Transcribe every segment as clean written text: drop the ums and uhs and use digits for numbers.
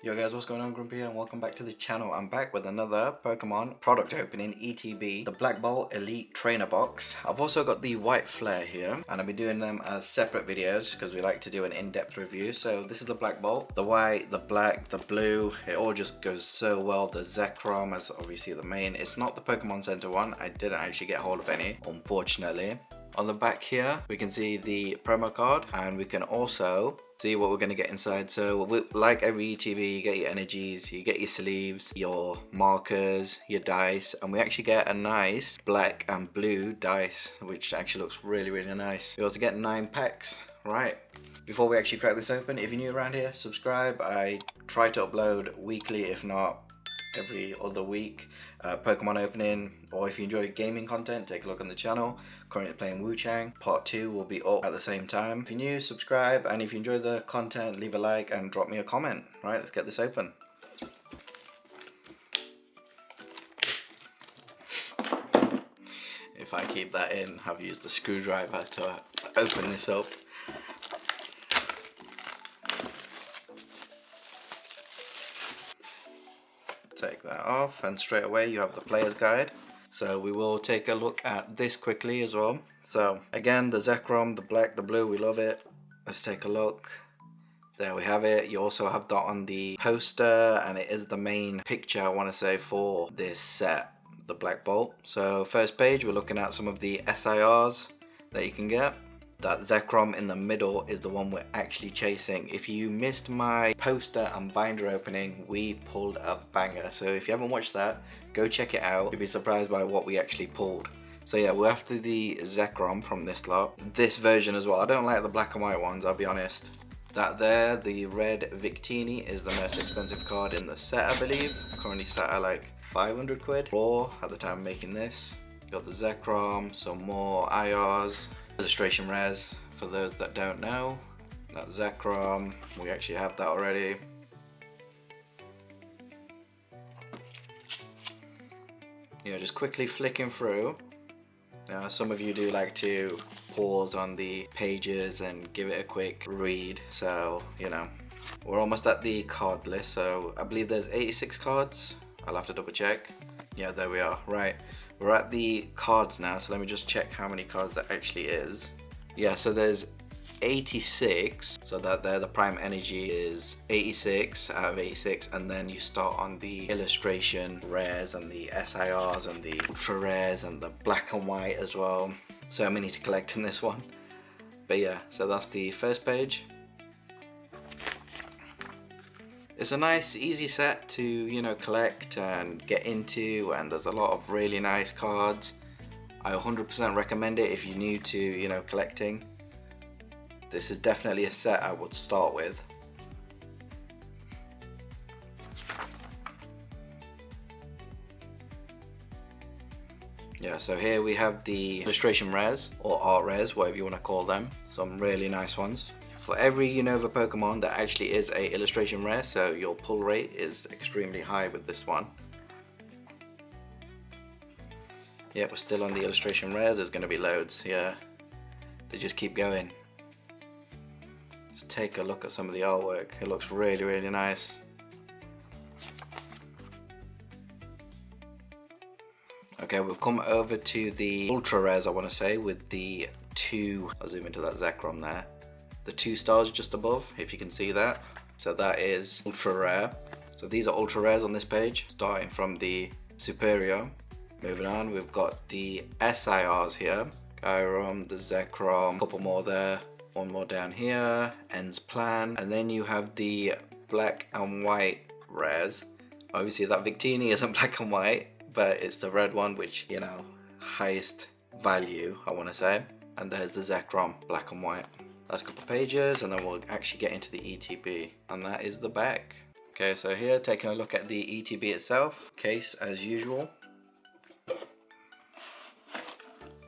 Yo guys, what's going on? Grumpy here and welcome back to the channel. I'm back with another Pokemon product opening, ETB, the Black Bolt Elite Trainer Box. I've also got the White Flare here and I'll be doing them as separate videos because we like to do an in-depth review. So this is the Black Bolt, the white, the black, the blue, it all just goes so well. The Zekrom as obviously the main. It's not the Pokemon Center one, I didn't actually get hold of any, unfortunately. On the back here, we can see the promo card and we can also see what we're going to get inside. So like every ETB, you get your energies, you get your sleeves, your markers, your dice, and we actually get a nice black and blue dice, which actually looks really nice. We also get 9 packs. Right, before we actually crack this open, if you're new around here, subscribe. I try to upload weekly, if not every other week, Pokemon opening, or if you enjoy gaming content, take a look on the channel. Currently playing Wu Chang. Part 2 will be up at the same time. If you're new, subscribe, and if you enjoy the content, leave a like and drop me a comment. Right, let's get this open. If I keep that in, I've used the screwdriver to open this up. Take that off and straight away you have the player's guide. So we will take a look at this quickly as well. So again, the Zekrom, the black, the blue, we love it. Let's take a look. There we have it. You also have that on the poster and it is the main picture, I want to say, for this set, the Black Bolt. So first page, we're looking at some of the SIRs that you can get. That Zekrom in the middle is the one we're actually chasing. If you missed my poster and binder opening, we pulled a banger. So if you haven't watched that, go check it out. You'll be surprised by what we actually pulled. So yeah, we're after the Zekrom from this lot. This version as well. I don't like the black and white ones, I'll be honest. That there, the red Victini, is the most expensive card in the set, I believe. Currently set at like 500 quid raw at the time of making this. You got the Zekrom, some more IRs. Illustration rares, for those that don't know. That Zekrom, we actually have that already. Yeah, just quickly flicking through. Now, some of you do like to pause on the pages and give it a quick read, so you know. We're almost at the card list, so I believe there's 86 cards. I'll have to double check. Yeah, there we are. Right. We're at the cards now, so let me just check how many cards that actually is. Yeah, so there's 86, so that there, the prime energy is 86 out of 86, and then you start on the illustration rares and the SIRs and the ultra rares and the black and white as well. So many to collect in this one. But yeah, so that's the first page. It's a nice, easy set to, you know, collect and get into, and there's a lot of really nice cards. I 100% recommend it if you're new to, you know, collecting. This is definitely a set I would start with. Yeah, so here we have the illustration rares, or art rares, whatever you want to call them. Some really nice ones. For every Unova Pokemon, there actually is a illustration rare, so your pull rate is extremely high with this one. Yeah, we're still on the illustration rares. There's going to be loads. Yeah, they just keep going. Just take a look at some of the artwork. It looks really nice. Okay, we've come over to the ultra rares, I want to say, with the two. I'll zoom into that Zekrom there. The 2 stars just above, if you can see that. So that is ultra rare. So these are ultra rares on this page, starting from the superior. Moving on, we've got the SIRs here. Gyrom, the Zekrom, a couple more there, one more down here, End's Plan. And then you have the black and white rares. Obviously that Victini isn't black and white, but it's the red one, which, you know, highest value, I want to say. And there's the Zekrom, black and white. Last couple of pages, and then we'll actually get into the ETB, and that is the back. Okay, so here, taking a look at the ETB itself. Case as usual.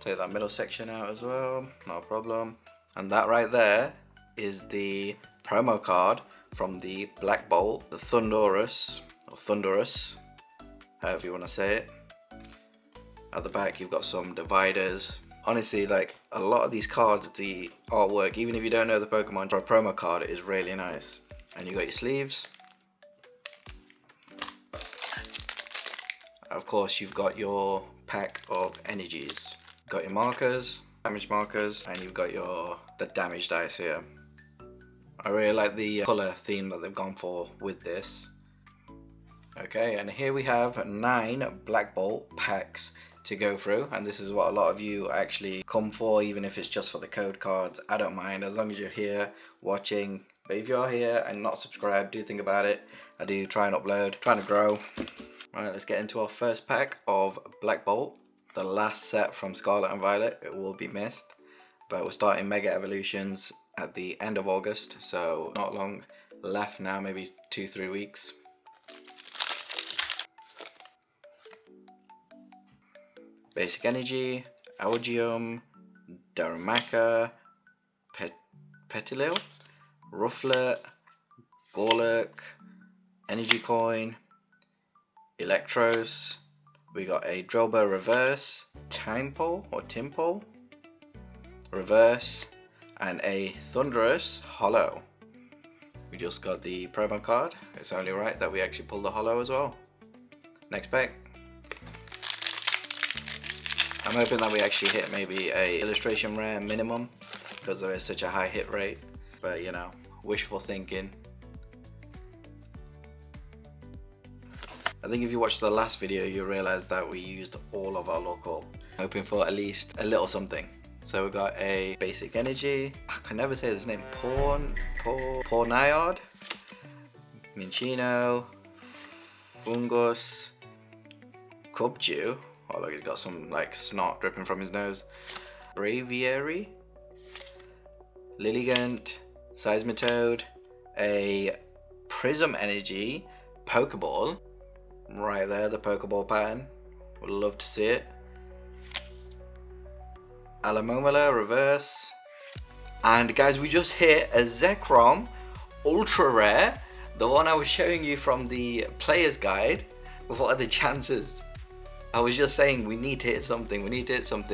Take that middle section out as well, no problem. And that right there is the promo card from the Black Bolt, the Thundurus, or Thundurus, however you want to say it. At the back you've got some dividers. Honestly, like, a lot of these cards, the artwork, even if you don't know the Pokemon, for a promo card, is really nice. And you got your sleeves, of course, you've got your pack of energies. Got your markers, damage markers, and you've got the damage dice here. I really like the color theme that they've gone for with this. Okay, and here we have 9 Black Bolt packs to go through, and this is what a lot of you actually come for, even if it's just for the code cards. I don't mind, as long as you're here watching. But if you're here and not subscribed, do think about it. I do try and upload, trying to grow. Alright, let's get into our first pack of Black Bolt. The last set from Scarlet and Violet. It will be missed. But we're starting Mega Evolutions at the end of August, so not long left now, maybe 2-3 weeks. Basic Energy, Algium, Darumaka, Petilil, Rufflet, Gorlurk, Energy Coin, Electros. We got a Drillbur Reverse, Timepole or Timpole Reverse, and a Thunderous Hollow. We just got the promo card. It's only right that we actually pull the Hollow as well. Next pack. I'm hoping that we actually hit maybe a illustration rare minimum, because there is such a high hit rate. But you know, wishful thinking. I think if you watched the last video, you realize that we used all of our luck up, hoping for at least a little something. So we got a Basic Energy. I can never say this name. Pornayard, Minchino, Fungus, Cubdew. Oh look, he's got some like snot dripping from his nose. Braviary, Lilligant, Seismitoad, a Prism Energy Pokeball. Right there, the Pokeball pattern. Would love to see it. Alamomola Reverse. And guys, we just hit a Zekrom Ultra Rare. The one I was showing you from the player's guide. What are the chances? I was just saying we need to hit something,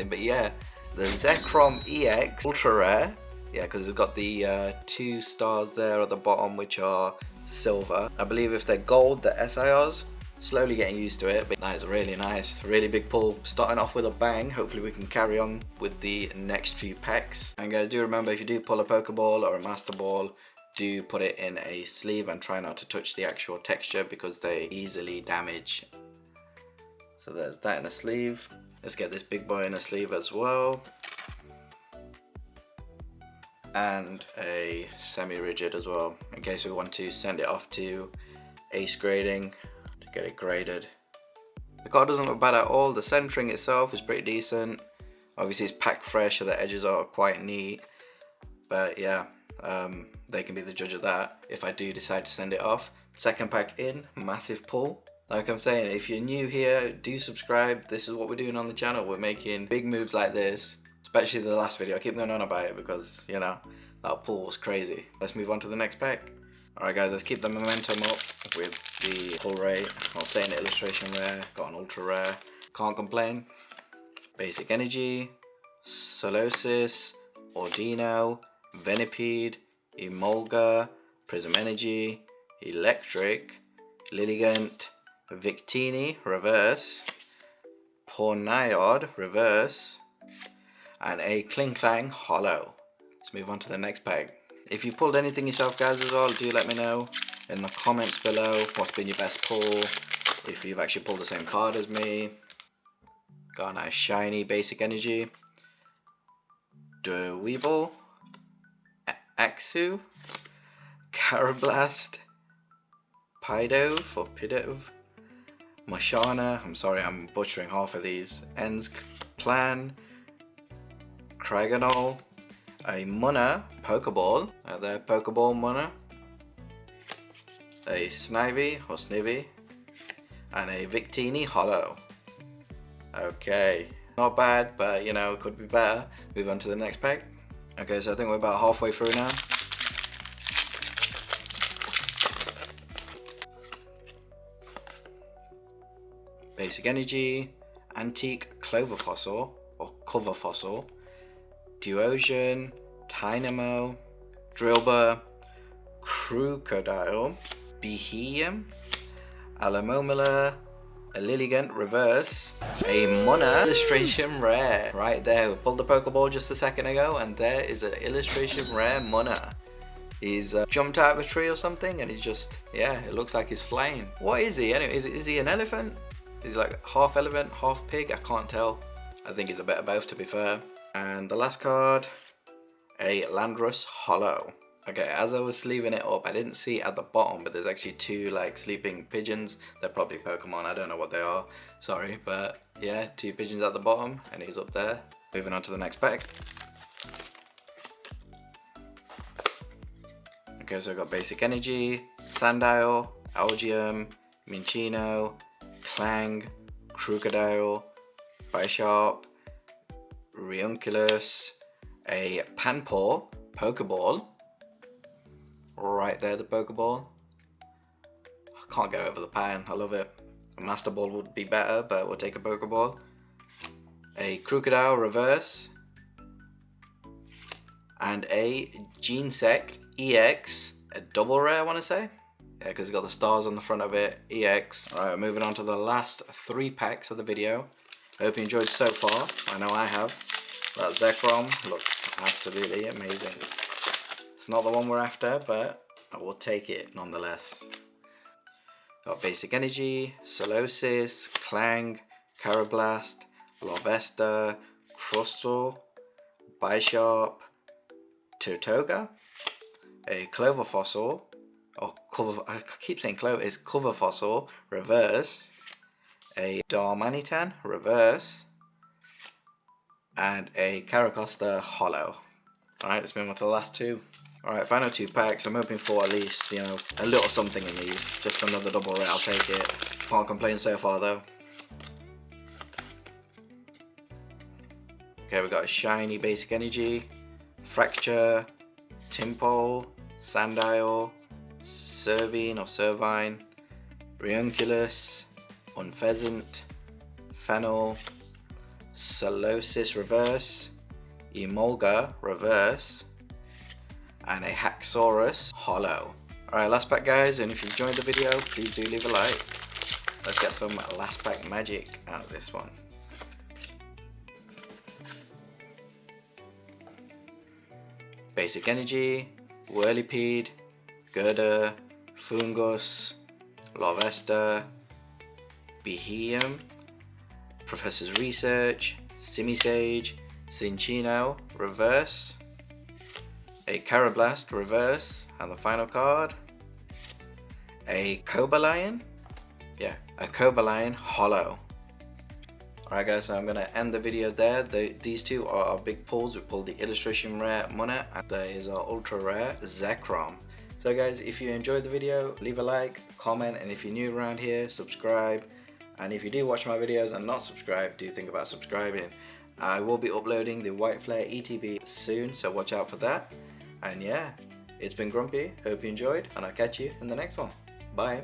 but yeah, the Zekrom EX Ultra Rare, yeah, because it's got the 2 stars there at the bottom, which are silver. I believe if they're gold, the SIRs. Slowly getting used to it, but that is really nice, really big pull. Starting off with a bang. Hopefully we can carry on with the next few packs. And guys, do remember, if you do pull a Pokeball or a Master Ball, do put it in a sleeve and try not to touch the actual texture, because they easily damage. So there's that in a sleeve. Let's get this big boy in a sleeve as well. And a semi-rigid as well, in case we want to send it off to ace grading to get it graded. The card doesn't look bad at all. The centering itself is pretty decent. Obviously it's packed fresh, so the edges are quite neat. But yeah, they can be the judge of that if I do decide to send it off. Second pack in, massive pull. Like I'm saying, if you're new here, do subscribe. This is what we're doing on the channel. We're making big moves like this, especially the last video. I keep going on about it because, you know, that pull was crazy. Let's move on to the next pack. Alright guys, let's keep the momentum up with the pull rate. I'll say an illustration rare, got an ultra rare. Can't complain. Basic Energy, Solosis, Ordino, Venipede, Emolga, Prism Energy, Electric, Lilligant, Victini Reverse, Pornayard Reverse, and a Klinklang Hollow. Let's move on to the next pack. If you've pulled anything yourself guys as well, do let me know in the comments below what's been your best pull, if you've actually pulled the same card as me. Got a nice shiny Basic Energy, Weevil, Axu, Carablast, Pidove or Pidove, Moshana, I'm sorry I'm butchering half of these, Ends Clan, Kraganol, a Munna Pokeball, there Pokeball Munna, a Snivy or Snivy, and a Victini Hollow. Okay, not bad, but you know, it could be better. Move on to the next pack. Okay, so I think we're about halfway through now. Basic Energy, Antique Clover Fossil or Cover Fossil, Duosion, Tynamo, Drillbur, Crocodile, Behemoth, Alamomola, a Lilligant reverse, a Munna illustration rare. Right there, we pulled the Pokeball just a second ago, and there is an illustration rare Munna. He's jumped out of a tree or something, and he's just, yeah, it looks like he's flying. What is he anyway? Is he an elephant? Is he like half elephant, half pig? I can't tell. I think he's a bit of both, to be fair. And the last card, a Landorus Hollow. Okay, as I was sleeving it up, I didn't see at the bottom, but there's actually two like sleeping pigeons. They're probably Pokemon, I don't know what they are, sorry, but yeah, two pigeons at the bottom, and he's up there. Moving on to the next pack. Okay, so I've got Basic Energy, Sandile, Algium, Minchino, Clang, Crocodile, Bisharp, Rionculus, a Panpour, Pokeball. Right there, the Pokeball. I can't get over the pan, I love it. A Master Ball would be better, but we'll take a Pokeball. A Crocodile reverse. And a Genesect EX, a double rare I want to say. Yeah, because it's got the stars on the front of it, EX. Alright, moving on to the last 3 packs of the video. I hope you enjoyed so far, I know I have. That Zekrom looks absolutely amazing. It's not the one we're after, but I will take it nonetheless. Got Basic Energy, Solosis, Clang, Carablast, Larvesta, Crustle, Bisharp, Tirtoga, a Clover Fossil, or Cover, I keep saying Clover, it's Cover Fossil, reverse, a Darmanitan, reverse, and a Caracosta Hollow. Alright, let's move on to the last 2. Alright, final 2 packs. I'm hoping for at least, you know, a little something in these. Just another double rare, I'll take it. Can't complain so far though. Okay, we got a shiny Basic Energy, Fracture, Timpole, Sandile, Servine or Servine, Rionculus, Unpheasant, Fennel, Solosis reverse, Emolga reverse, and a Haxorus Hollow. Alright, last pack guys, and if you enjoyed the video, please do leave a like. Let's get some last pack magic out of this one. Basic Energy, Whirlipede, Gerda, Fungus, Larvesta, Beheeyem, Professor's Research, Simisage, Cinccino, reverse, a Carablast, reverse, and the final card, a Cobalion, yeah, a Cobalion Hollow. Alright guys, so I'm going to end the video there. These 2 are our big pulls. We pulled the illustration rare Munna, and there is our ultra rare Zekrom. So guys, if you enjoyed the video, leave a like, comment, and if you're new around here, subscribe. And if you do watch my videos and not subscribed, do think about subscribing. I will be uploading the White Flare ETB soon, so watch out for that. And yeah, it's been Grumpy, hope you enjoyed, and I'll catch you in the next one. Bye.